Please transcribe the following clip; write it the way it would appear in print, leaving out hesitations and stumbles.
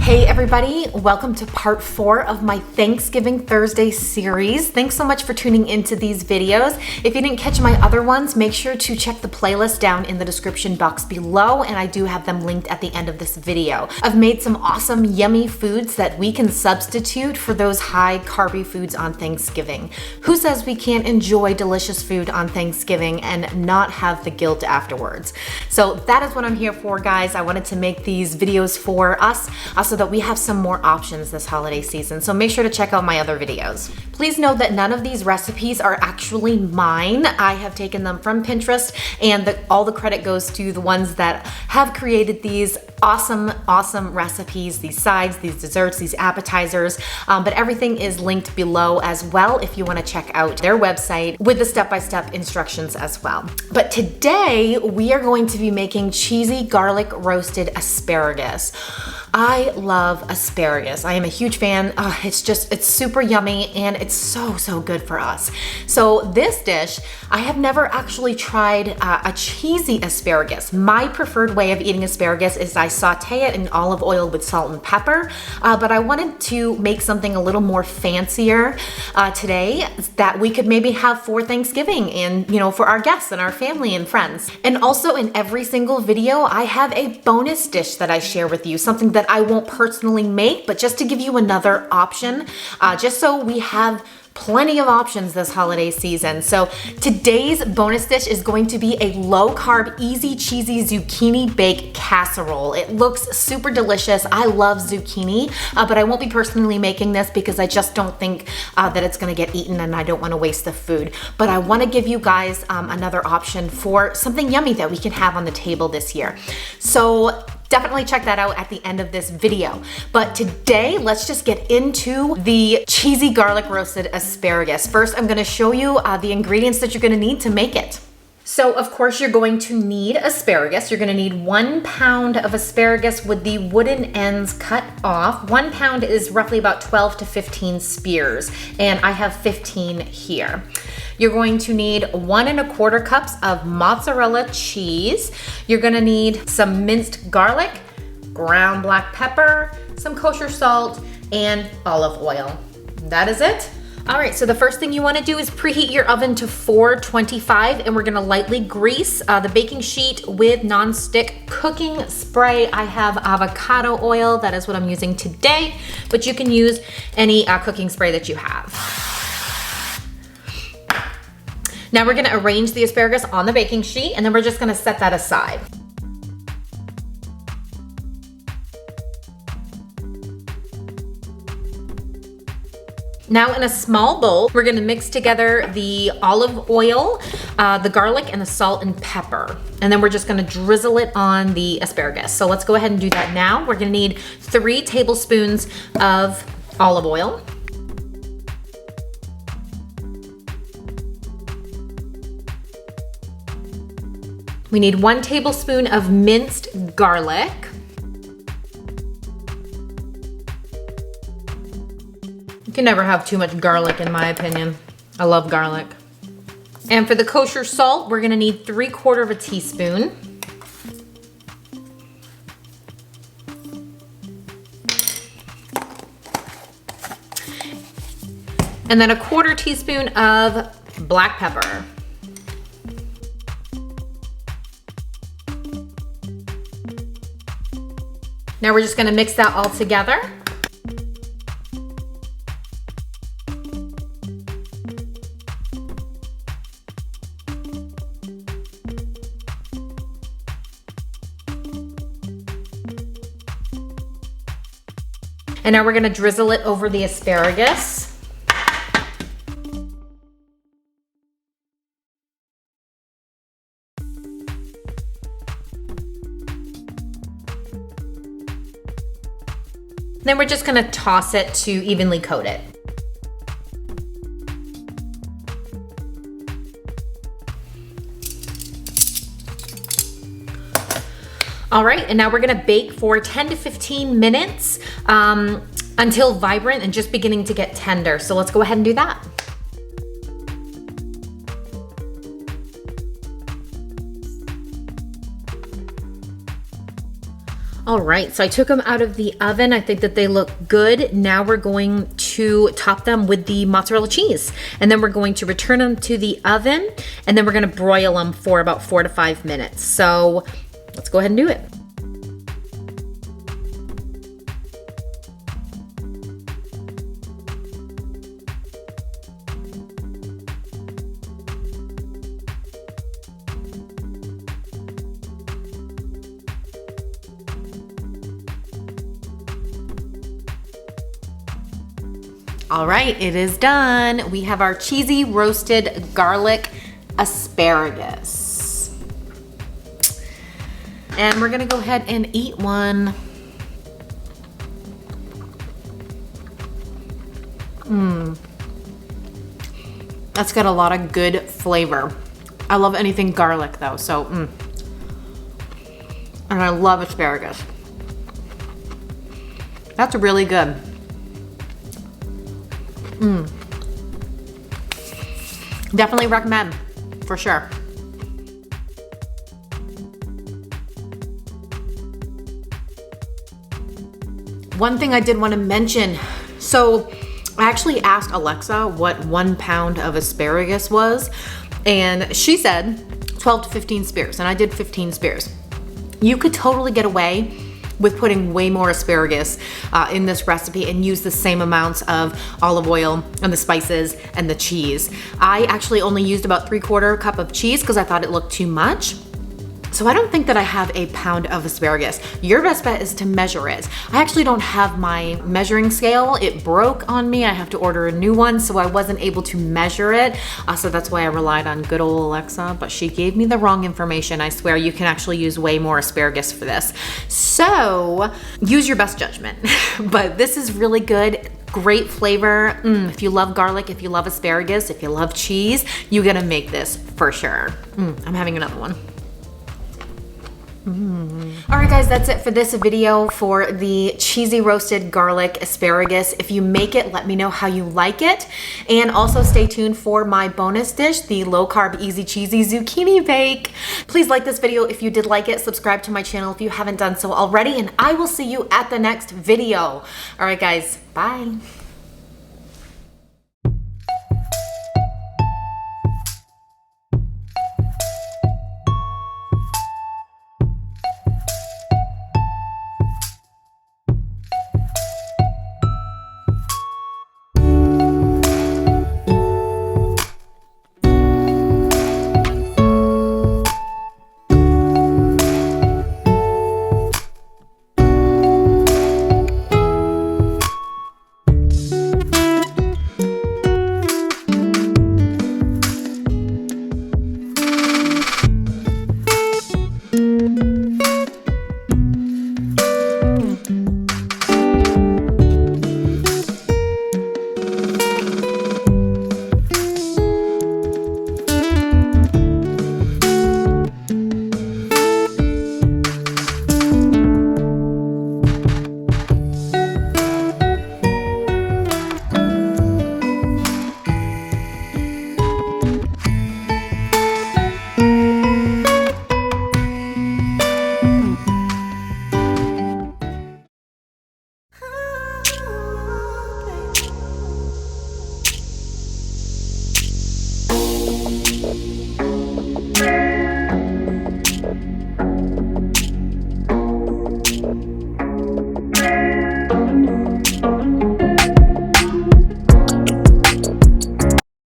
Hey everybody, welcome to part 4 of my Thanksgiving Thursday series. Thanks so much for tuning into these videos. If you didn't catch my other ones, make sure to check the playlist down in the description box below, and I do have them linked at the end of this video. I've made some awesome yummy foods that we can substitute for those high carby foods on Thanksgiving. Who says we can't enjoy delicious food on Thanksgiving and not have the guilt afterwards? So that is what I'm here for, guys. I wanted to make these videos for us so that we have some more options this holiday season. So make sure to check out my other videos. Please note that none of these recipes are actually mine. I have taken them from Pinterest, and all the credit goes to the ones that have created these awesome recipes, these sides, these desserts, these appetizers, but everything is linked below as well if you want to check out their website with the step-by-step instructions as well. But today we are going to be making cheesy garlic roasted asparagus. I love asparagus. I am a huge fan. It's super yummy and it's so good for us. So this dish, I have never actually tried a cheesy asparagus. My preferred way of eating asparagus is I saute it in olive oil with salt and pepper, but I wanted to make something a little more fancier today that we could maybe have for Thanksgiving and, you know, for our guests and our family and friends. And also in every single video, I have a bonus dish that I share with you, something that I won't personally make, but just to give you another option, just so we have plenty of options this holiday season. So today's bonus dish is going to be a low carb, easy, cheesy zucchini baked casserole. It looks super delicious. I love zucchini, but I won't be personally making this because I just don't think that it's gonna get eaten and I don't wanna waste the food. But I wanna give you guys another option for something yummy that we can have on the table this year. So definitely check that out at the end of this video. But today, let's just get into the cheesy garlic roasted asparagus. First, I'm gonna show you the ingredients that you're gonna need to make it. So of course you're going to need asparagus. You're gonna need 1 pound of asparagus with the wooden ends cut off. 1 pound is roughly about 12 to 15 spears, and I have 15 here. You're going to need 1 1/4 cups of mozzarella cheese. You're gonna need some minced garlic, ground black pepper, some kosher salt, and olive oil. That is it. All right, so the first thing you wanna do is preheat your oven to 425, and we're gonna lightly grease the baking sheet with nonstick cooking spray. I have avocado oil, that is what I'm using today, but you can use any cooking spray that you have. Now we're gonna arrange the asparagus on the baking sheet, and then we're just gonna set that aside. Now in a small bowl, we're gonna mix together the olive oil, the garlic, and the salt and pepper. And then we're just gonna drizzle it on the asparagus. So let's go ahead and do that now. We're gonna need 3 tablespoons of olive oil. We need 1 tablespoon of minced garlic. You can never have too much garlic in my opinion. I love garlic. And for the kosher salt, we're gonna need 3/4 teaspoon. And then 1/4 teaspoon of black pepper. Now we're just gonna mix that all together. And now we're gonna drizzle it over the asparagus. Then we're just gonna toss it to evenly coat it. All right, and now we're gonna bake for 10 to 15 minutes until vibrant and just beginning to get tender. So let's go ahead and do that. All right, so I took them out of the oven. I think that they look good. Now we're going to top them with the mozzarella cheese. And then we're going to return them to the oven, and then we're gonna broil them for about 4 to 5 minutes. So let's go ahead and do it. All right, it is done. We have our cheesy roasted garlic asparagus. And we're gonna go ahead and eat one. That's got a lot of good flavor. I love anything garlic though, so and I love asparagus. That's really good. Definitely recommend, for sure. One thing I did want to mention, so I actually asked Alexa what 1 pound of asparagus was, and she said 12 to 15 spears, and I did 15 spears. You could totally get away with putting way more asparagus in this recipe and use the same amounts of olive oil and the spices and the cheese. I actually only used about 3/4 cup of cheese because I thought it looked too much. So I don't think that I have a pound of asparagus. Your best bet is to measure it. I actually don't have my measuring scale. It broke on me. I have to order a new one, so I wasn't able to measure it. So that's why I relied on good old Alexa, but she gave me the wrong information. I swear you can actually use way more asparagus for this. So use your best judgment. But this is really good. Great flavor. If you love garlic, if you love asparagus, if you love cheese, you're gonna make this for sure. I'm having another one. All right guys, that's it for this video for the cheesy roasted garlic asparagus. If you make it, let me know how you like it. And also stay tuned for my bonus dish, the low carb easy cheesy zucchini bake. Please like this video if you did like it. Subscribe to my channel if you haven't done so already, and I will see you at the next video. All right guys, bye.